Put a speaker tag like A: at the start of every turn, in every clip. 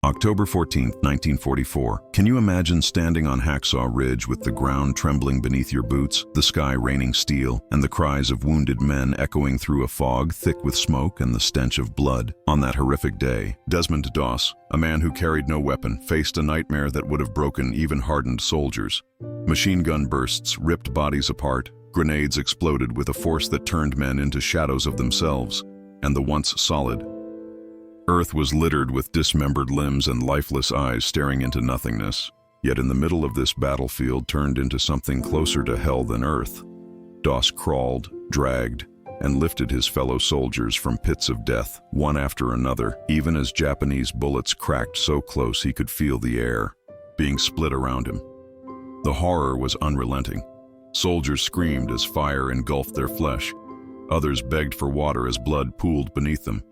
A: October 14, 1944. Can you imagine standing on Hacksaw Ridge with the ground trembling beneath your boots, the sky raining steel, and the cries of wounded men echoing through a fog thick with smoke and the stench of blood? On that horrific day, Desmond Doss, a man who carried no weapon, faced a nightmare that would have broken even hardened soldiers. Machine gun bursts ripped bodies apart, grenades exploded with a force that turned men into shadows of themselves, and the once solid earth was littered with dismembered limbs and lifeless eyes staring into nothingness. Yet in the middle of this battlefield turned into something closer to hell than earth. Doss crawled, dragged, and lifted his fellow soldiers from pits of death, one after another, even as Japanese bullets cracked so close he could feel the air being split around him. The horror was unrelenting. Soldiers screamed as fire engulfed their flesh. Others begged for water as blood pooled beneath them.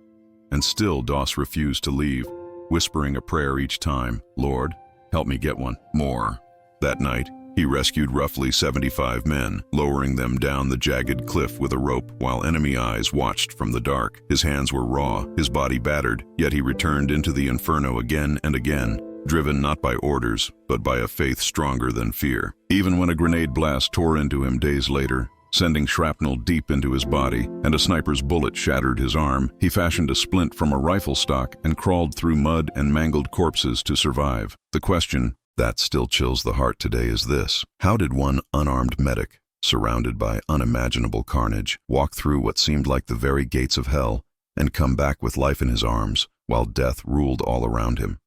A: And still Doss refused to leave, whispering a prayer each time, "Lord, help me get one more." That night, he rescued roughly 75 men, lowering them down the jagged cliff with a rope while enemy eyes watched from the dark. His hands were raw, his body battered, yet he returned into the inferno again and again, driven not by orders, but by a faith stronger than fear. Even when a grenade blast tore into him days later, sending shrapnel deep into his body, and a sniper's bullet shattered his arm, he fashioned a splint from a rifle stock and crawled through mud and mangled corpses to survive. The question that still chills the heart today is this: how did one unarmed medic, surrounded by unimaginable carnage, walk through what seemed like the very gates of hell and come back with life in his arms while death ruled all around him?